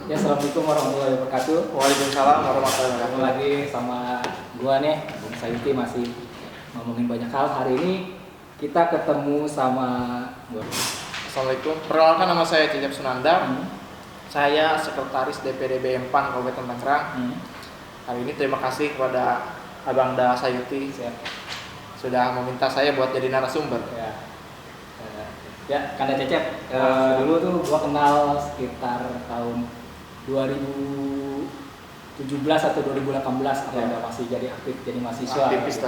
Ya, assalamualaikum warahmatullahi wabarakatuh. Waalaikumsalam warahmatullahi Ketemu wabarakatuh. lagi sama gua nih, Bung Sayuti, masih ngomongin banyak hal. Hari ini kita ketemu sama gua. Assalamualaikum. Perkenalkan, nama saya Cecep Sunanda. Hmm. Saya sekretaris DPD BM-PAN Kabupaten Tangerang. Hari ini terima kasih kepada Abang Da Sayuti Siap. sudah meminta saya buat jadi narasumber. Ya. Ya, Kanda Cecep. Dulu tuh gua kenal sekitar tahun 2017 atau 2018, Ya. masih jadi aktif, jadi mahasiswa. Aktivis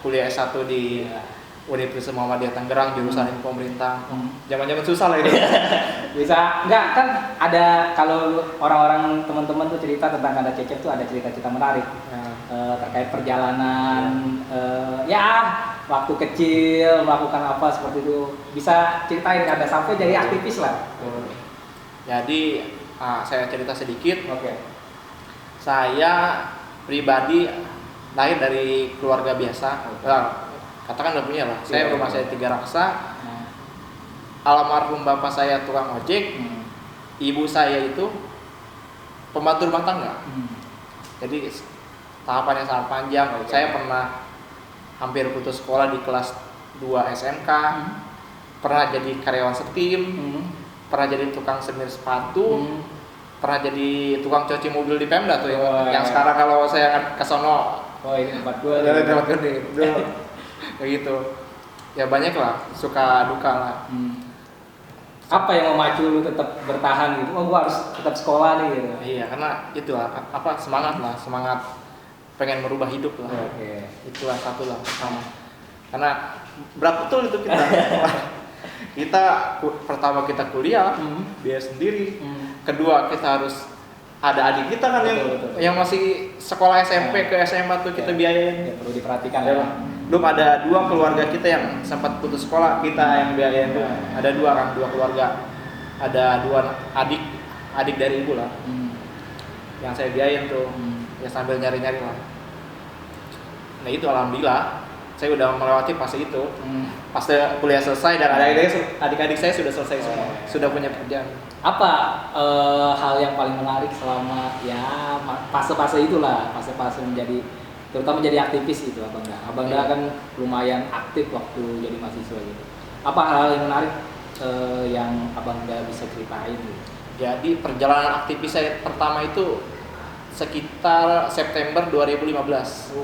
kuliah S1 di Ya. Universitas Muhammadiyah Tangerang, jurusan Ilmu Pemerintah. Hmm. Zaman-zaman susah lah itu. Bisa enggak kan, ada kalau orang-orang teman-teman tuh cerita tentang Kanda Cecep tuh ada cerita-cerita menarik terkait perjalanan, ya waktu kecil melakukan apa seperti itu. Bisa ceritain Kanda sampai jadi aktivis lah. Jadi saya cerita sedikit. Oke. Saya pribadi lahir dari keluarga biasa. Katakan udah punya lah. Saya rumah saya 3 raksa. Almarhum bapak saya tukang ojek, ibu saya itu pembantu rumah tangga. Jadi tahapannya sangat panjang. Oke. Saya pernah hampir putus sekolah di kelas 2 SMK, pernah jadi karyawan setim, pernah jadi tukang semir sepatu, pernah jadi tukang cuci mobil di Pemda tuh yang sekarang kalau saya ke sono Oh, ini tempat gua. kayak gitu. Ya banyak lah, suka duka lah. Apa yang memacu lu tetap bertahan gitu? Oh, gua harus tetap sekolah nih gitu. Iya, karena itulah semangat pengen merubah hidup lah. Oke. Itulah satu lah pertama. Karena berat betul itu kita. Pertama kita kuliah, biaya sendiri. Kedua kita harus ada adik kita kan Betul. yang masih sekolah SMP ke SMA tuh kita biayain. Ya, perlu diperhatikan Ya, ya. belum ada 2 keluarga kita yang sempat putus sekolah, kita yang biayain tuh. Ada 2 keluarga. Ada 2 adik dari ibu lah yang saya biayain tuh. Ya sambil nyari-nyari lah. Nah itu alhamdulillah saya udah melewati fase itu. Pas kuliah selesai dan adik-adik saya sudah selesai semua, sudah punya pekerjaan. Apa hal yang paling menarik selama ya fase-fase itulah, fase-fase menjadi, terutama jadi aktivis gitu, Abang Da kan lumayan aktif waktu jadi mahasiswa gitu. Apa hal yang menarik yang Abang Da bisa ceritain gitu? Jadi perjalanan aktivis saya pertama itu sekitar September 2015. 2015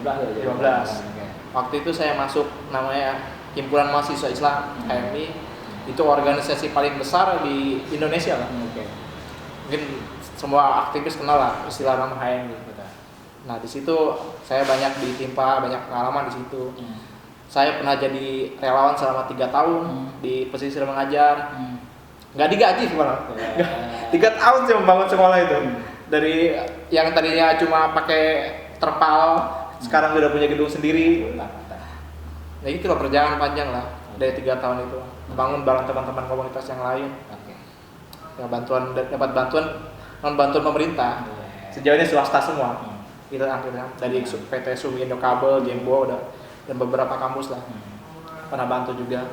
aja. 15. Waktu itu saya masuk namanya Himpunan Mahasiswa Islam HMI. Itu organisasi paling besar di Indonesia lah. Mungkin semua aktivis kenal lah istilah nama HMI. Nah di situ saya banyak ditimpa, banyak pengalaman di situ. Saya pernah jadi relawan selama 3 tahun di pesisir mengajar. Nggak digaji malah. 3 tahun saya membangun sekolah itu. Dari yang tadinya cuma pakai terpal, sekarang udah punya gedung sendiri. Nah itu loh perjalanan panjang lah dari 3 tahun itu. Bangun bareng teman-teman komunitas yang lain. Ya dapat bantuan non bantuan pemerintah. Sejauh ini swasta semua. Itu akhirnya dari PT Sumi Indokabel, Jembo dan beberapa kampus lah. Pernah bantu juga.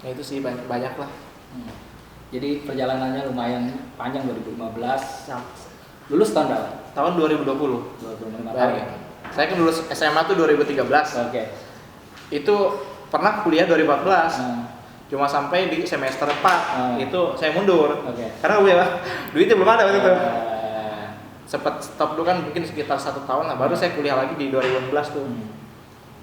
Nah itu sih banyak lah. Jadi perjalanannya lumayan panjang, 2015. Lulus tahun berapa? Tahun 2020. 2015 tahun ya. Saya kan lulus SMA tuh 2013. Oke. Itu pernah kuliah 2014. Cuma sampai di semester 4 itu saya mundur. Karena duitnya belum ada waktu itu. Sempat stop dulu kan mungkin sekitar 1 tahun lah, baru saya kuliah lagi di 2016 tuh.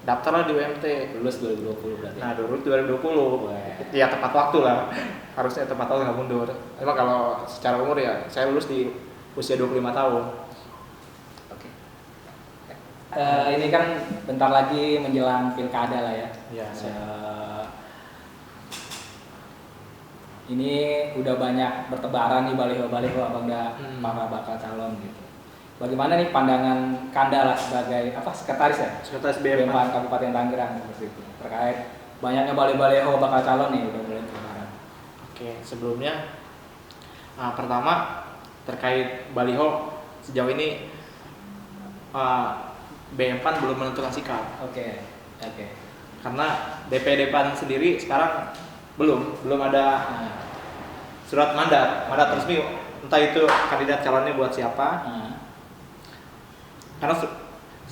Daftarlah di UMT. Lulus 2020 berarti. Nah, 2020. Ya tepat waktu lah. Harusnya tepat waktu nggak mundur. Emang kalau secara umur ya saya lulus di usia 25 tahun. Oke. Ini kan bentar lagi menjelang pilkada lah ya. Iya. Ini udah banyak bertebaran nih baliho-baliho Abang Da para bakal calon gitu. Bagaimana nih pandangan Kanda lah sebagai sekretaris ya? Sekretaris BM-PAN Kabupaten Tangerang seperti itu. Terkait banyaknya baliho-baliho bakal calon nih udah mulai bertebaran. Oke, sebelumnya pertama terkait baliho, sejauh ini BM-PAN belum menentukan sikap. Oke. Karena DPD PAN sendiri sekarang belum ada surat mandat resmi entah itu kandidat calonnya buat siapa. Karena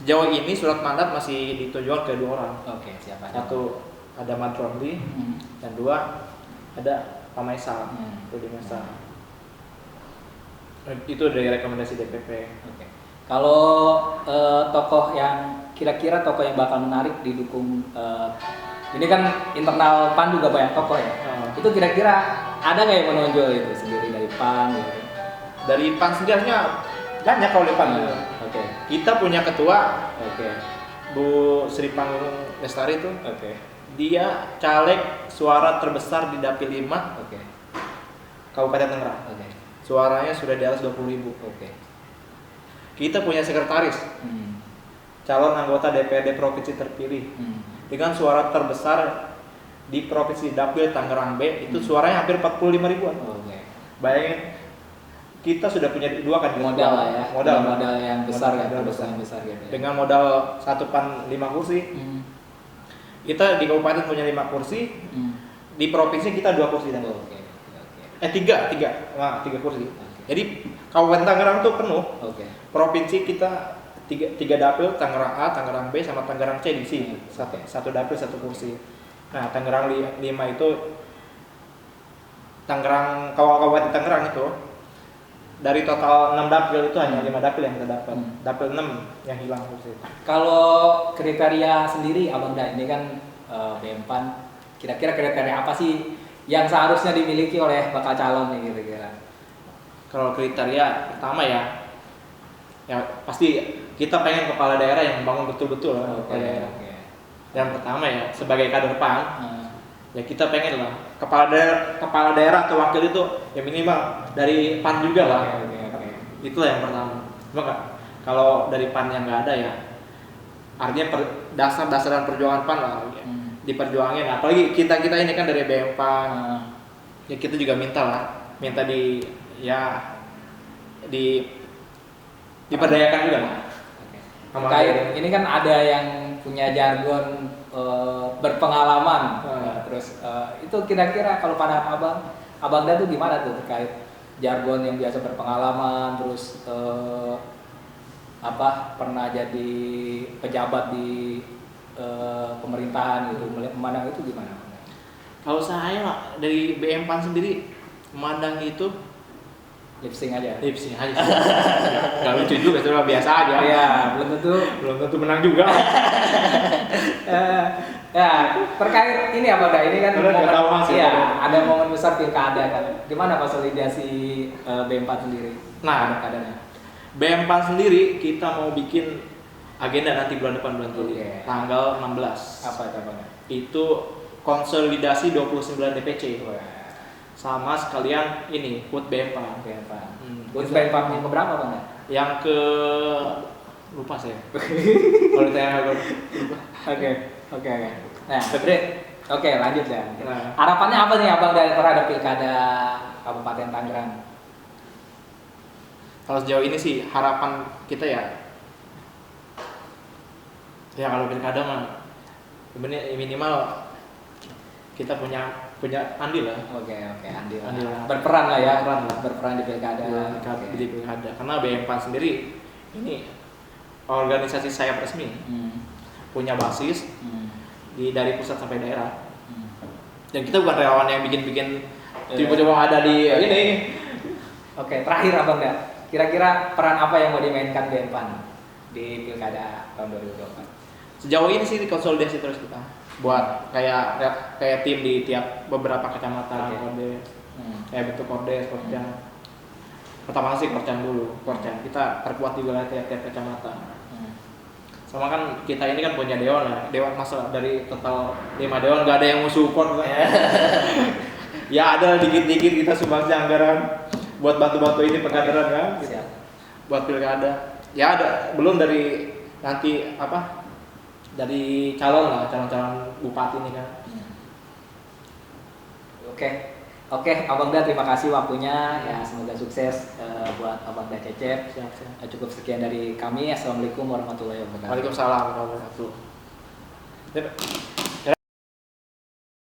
sejauh ini surat mandat masih ditujukan ke 2 orang. Oke, siapa? Satu ada Mat Romli, dan 2 ada Pak Maisal, Rudi Maisal. Itu dari rekomendasi DPP. Oke. Kalau tokoh yang kira-kira tokoh yang bakal menarik didukung, ini kan internal PAN juga banyak tokoh ya. Itu kira-kira ada nggak yang menonjol itu sendiri dari PAN? Gitu? Dari PAN sendiri banyak kalau di PAN. Oke. Kita punya ketua, Oke. Bu Sri Panggung Lestari itu. Oke. Dia caleg suara terbesar di Dapil 5 Oke. Kabupaten Tangerang. Oke. Suaranya sudah di atas 20.000. Oke. Kita punya sekretaris, calon anggota DPRD provinsi terpilih dengan suara terbesar di provinsi Dapil Tangerang B, itu suaranya hampir 45 ribuan. Oke. Bayangin, kita sudah punya 2 kandidat Modal lah ya. Modal yang besar ya, modal besar gitu ya. Dengan modal 1 PAN 5 kursi. Kita di kabupaten punya 5 kursi, di provinsi kita 2 kursi dan tiga kursi. Jadi Kabupaten Tangerang tuh penuh. Provinsi kita 3 dapil, Tangerang A, Tangerang B, sama Tangerang C diisi. Satu dapil 1 kursi. Nah, Tangerang 5 itu Kabupaten Tangerang itu dari total 6 dapil itu hanya 5 dapil yang kita dapat. Dapil 6 yang hilang kursi. Kalau kriteria sendiri Abang Da, ini kan BEM-PAN, kira-kira kriteria apa sih yang seharusnya dimiliki oleh bakal calon nih kira-kira? Kalau kriteria pertama ya pasti kita pengen kepala daerah yang membangun betul-betul lah. Yang pertama ya sebagai kader PAN, ya kita pengen lah kepala daerah atau wakil itu ya minimal dari PAN juga lah. Itulah yang pertama. Cuma kalau dari PAN yang nggak ada ya, artinya dasar-dasaran perjuangan PAN lah diperjuangin. Apalagi kita ini kan dari BEM PAN, ya kita juga minta diperdayakan juga lah. Terkait ini kan ada yang punya jargon berpengalaman, terus itu kira-kira kalau pada Abang Da tuh gimana tuh terkait jargon yang biasa berpengalaman, terus pernah jadi pejabat di pemerintahan gitu, memandang itu gimana? Kalau saya dari BEM PAN sendiri memandang itu lip sync aja. Gak lucu juga, cuma biasa aja. Iya, belum tentu menang juga. Ya, terkait ini apa dah? Ini kan ada momen besar pilkada kan. Gimana konsolidasi BEM PAN sendiri? Nah, BEM PAN sendiri kita mau bikin agenda nanti bulan depan, bulan Juli, tanggal 16. Apa namanya? Itu konsolidasi 29 DPC. Sama sekalian ini HUT BEM PAN. HUT BEM PAN yang keberapa Bang? Yang ke lupa saya. Kalau ditanya lupa. Oke. Nah, oke, lanjut ya. Harapannya apa nih Abang dari terhadap pilkada Kabupaten Tangerang? Kalau sejauh ini sih harapan kita ya kalau pilkada mah minimal kita punya andil lah. Oke, andil. Berperan lah ya. Berperan di pilkada. Di pilkada. Karena BEM PAN sendiri ini organisasi sayap resmi. Punya basis dari pusat sampai daerah. Dan kita bukan relawan yang bikin coba ada di ini. Oke, terakhir Abang ya. Kira-kira peran apa yang mau dimainkan BEM PAN di pilkada tahun 2024? Sejauh ini sih konsolidasi terus kita buat kayak tim di tiap beberapa kecamatan, Kordes, kayak bentuk Kordes, Korcan. Pertama sih Korcan dulu, kita perkuat di wilayah tiap kecamatan. Sama kan kita ini kan punya dewan masalah dari total 5 dewan nggak ada yang mau support. Ya ada dikit-dikit kita sumbangsi anggaran buat bantu-bantu ini pengkaderan kan, buat pilkada. Ya ada belum dari nanti dari calon bupati ini kan. Oke, Abang Da terima kasih waktunya ya, semoga sukses buat Abang Da Cecep. Cukup sekian dari kami. Assalamualaikum warahmatullahi wabarakatuh. Waalaikumsalam warahmatullahi wabarakatuh.